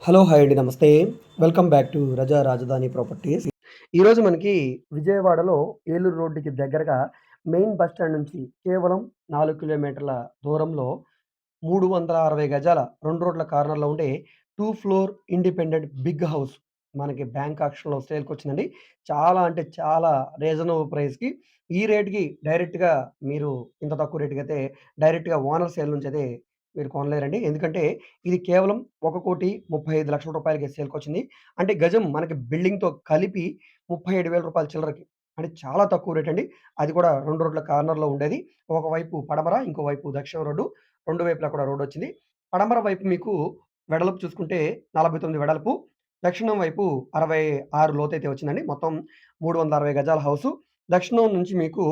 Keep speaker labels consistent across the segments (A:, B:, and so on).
A: Hello! Hi అండి. నమస్తే. Welcome back to రజా రాజధాని ప్రాపర్టీస్. ఈరోజు మనకి విజయవాడలో ఏలూరు రోడ్డుకి దగ్గరగా మెయిన్ బస్ స్టాండ్ నుంచి కేవలం 4 కిలోమీటర్ల దూరంలో 360 గజాల 2 రోడ్ల కార్నర్‌లో ఉండే 2 ఫ్లోర్ ఇండిపెండెంట్ బిగ్ హౌస్ మనకి బ్యాంక్ ఆక్షన్‌లో సేల్‌కొచ్చిందండి. చాలా అంటే చాలా రీజనబుల్ ప్రైస్‌కి ఈ రేట్‌కి డైరెక్ట్‌గా మీరు ఇంత తక్కువ రేట్‌కైతే డైరెక్ట్‌గా ఓనర్ సేల్ నుంచయితే మీరు కొనలేరండి. ఎందుకంటే ఇది కేవలం 1,35,00,000 రూపాయలకి సేల్‌కొచ్చింది. అంటే గజం మనకి బిల్డింగ్‌తో కలిపి రూ. 37,000 చిల్లరకి. అంటే చాలా తక్కువ రేట్ అండి. అది కూడా 2 రోడ్ల కార్నర్‌లో ఉండేది. ఒకవైపు పడమర, ఇంకోవైపు దక్షిణ రోడ్డు. 2 వైపులా కూడా రోడొచ్చింది. పడమర వైపు మీకు వెడల్పు చూసుకుంటే 49 వెడల్పు, దక్షిణం వైపు 66 లోతైతే వచ్చిందండి. మొత్తం 360 గజాల హౌసు. దక్షిణం నుంచి మీకు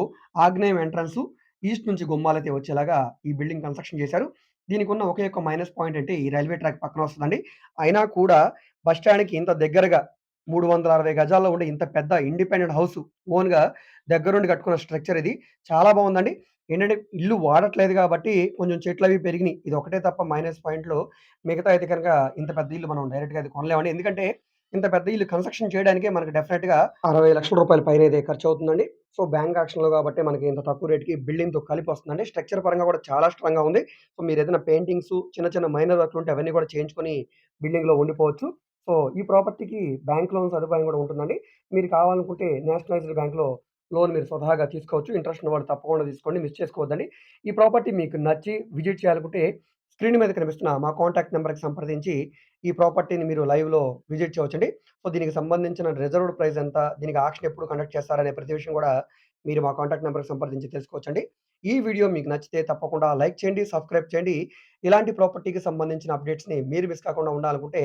A: ఆగ్నేయం ఎంట్రన్సు, ఈస్ట్ నుంచి గుమ్మాలైతే వచ్చేలాగా ఈ బిల్డింగ్ కన్‌స్ట్రక్షన్ చేశారు. దీనికున్న ఒకే ఒక్క మైనస్ పాయింట్ అంటే ఈ రైల్వే ట్రాక్ పక్కన వస్తదండి. అయినా కూడా బస్ స్టాండ్‌కి ఇంత దగ్గరగా 360 గజాల్లో ఉండే ఇంత పెద్ద ఇండిపెండెంట్ హౌసు ఓన్‌గా దగ్గరుండి కట్టుకున్న స్ట్రక్చర్ ఇది. చాలా బావుందండి. ఏంటంటే ఇల్లు వాడట్లేదు కాబట్టి కొంచెం చెట్లవి పెరిగినియి. ఇదొక్కటే తప్ప మైనస్ పాయింట్‌లు. మిగతా అయితే గనక ఇంత పెద్ద ఇల్లు మనం డైరెక్ట్‌గా అయితే కొనలేమండి. ఎందుకంటే ఇంత పెద్ద ఇల్లు కన్‌స్ట్రక్షన్ చేయడానికే మనకు డెఫినిట్‌గా రూ. 60,00,000 పైనైతే ఖర్చవుతుందండి. సో, బ్యాంక్ ఆక్షన్‌లో కాబట్టి మనకి ఇంత తక్కువ రేట్‌కి బిల్డింగ్‌తో కలిపొస్తుందండి. స్ట్రక్చర్ పరంగా కూడా చాలా స్ట్రాంగ్‌గా ఉంది. సో, మీరేదైనా పెయింటింగ్సు చిన్న చిన్న మైనర్ వర్క్‌లుంటే అవన్నీ కూడా చేయించుకొని బిల్డింగ్‌లో ఉండిపోవచ్చు. సో, ఈ ప్రాపర్టీకి బ్యాంక్ లోన్ సదుపాయం కూడా ఉంటుందండి. మీరు కావాలనుకుంటే నేషనలైజ్డ్ బ్యాంక్‌లో లోన్ మీరు స్వతహాగా తీసుకోవచ్చు. ఇంట్రెస్ట్ ఉన్నవాళ్ళు తప్పకుండా తీసుకోండి. మిస్ చేసుకోవద్దండి. ఈ ప్రాపర్టీ మీకు నచ్చి విజిట్ చేయాలనుకుంటే స్క్రీన్ మీద కనిపిస్తున్న మా కాంటాక్ట్ నంబర్‌కి సంప్రదించి ఈ ప్రాపర్టీని మీరు లైవ్‌లో విజిట్ చేయవచ్చండి. సో, దీనికి సంబంధించిన రిజర్వ్డ్ ప్రైస్ ఎంత? దీనికి ఆక్షన్ ఎప్పుడు కండక్ట్ చేస్తారనే ప్రతి విషయం కూడా మీరు మా కాంటాక్ట్ నంబర్‌కి సంప్రదించి తెలుసుకోవచ్చండి. ఈ వీడియో మీకు నచ్చితే తప్పకుండా లైక్ చేయండి, సబ్స్క్రైబ్ చేయండి. ఇలాంటి ప్రాపర్టీకి సంబంధించిన అప్డేట్స్‌ని మీరు మిస్ కాకుండా ఉండాలనుకుంటే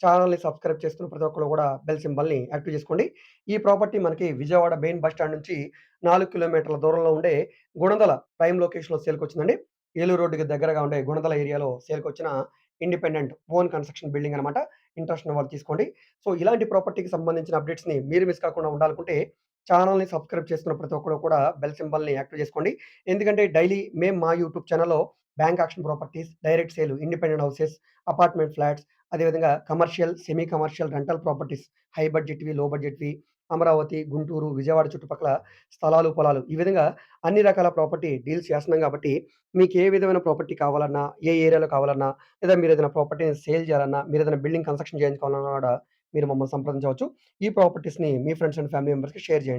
A: ఛానెల్‌ని సబ్స్క్రైబ్ చేసుకొని ప్రతి ఒక్కళ్ళు కూడా బెల్ సింబల్‌ని యాక్టివ్ చేసుకోండి. ఈ ప్రాపర్టీ మనకి విజయవాడ మెయిన్ బస్ స్టాండ్ నుంచి 4 కిలోమీటర్ల దూరంలో ఉండే గుణదల ప్రైమ్ లొకేషన్‌లో సేల్‌కొచ్చిందండి. ఏలూరు రోడ్డుకి దగ్గరగా ఉండే గుణదల ఏరియాలో సేల్‌కొచ్చిన ఇండిపెండెంట్ ఓన్ కన్‌స్ట్రక్షన్ బిల్డింగ్ అనమాట. ఇంట్రెస్ట్ ఉన్నవాళ్ళు తీసుకోండి. సో, ఇలాంటి ప్రాపర్టీకి సంబంధించిన అప్డేట్స్‌ని మీరు మిస్ కాకుండా ఉండాలనుకుంటే ఛానెల్‌ని సబ్స్క్రైబ్ చేసుకున్న ప్రతి ఒక్కళ్ళు కూడా బెల్ సింబల్‌ని యాక్టివ్ చేసుకోండి. ఎందుకంటే డైలీ మేము మా యూట్యూబ్ ఛానెల్‌లో bank auction properties, direct sale, independent houses, apartment flats, అదేవిధంగా commercial, semi commercial rental properties, high బడ్జెట్‌వి, లో బడ్జెట్‌వి, అమరావతి, గుంటూరు, విజయవాడ చుట్టుపక్కల స్థలాలు, పొలాలు ఈ విధంగా అన్ని రకాల ప్రాపర్టీ డీల్స్ చేస్తున్నాం కాబట్టి మీకు ఏ విధమైన ప్రాపర్టీ కావాలన్నా, ఏ ఏరియాలో కావాలన్నా, లేదా మీరేదైనా ప్రాపర్టీని సేల్ చేయాలన్నా, మీరేదైనా బిల్డింగ్ కన్‌స్ట్రక్షన్ చేయించుకోవాలన్నా కూడా మీరు మమ్మల్ని సంప్రదించవచ్చు. ఈ ప్రాపర్టీస్‌ని మీ ఫ్రెండ్స్ అండ్ ఫ్యామిలీ మెంబర్స్‌కి షేర్ చేయండి.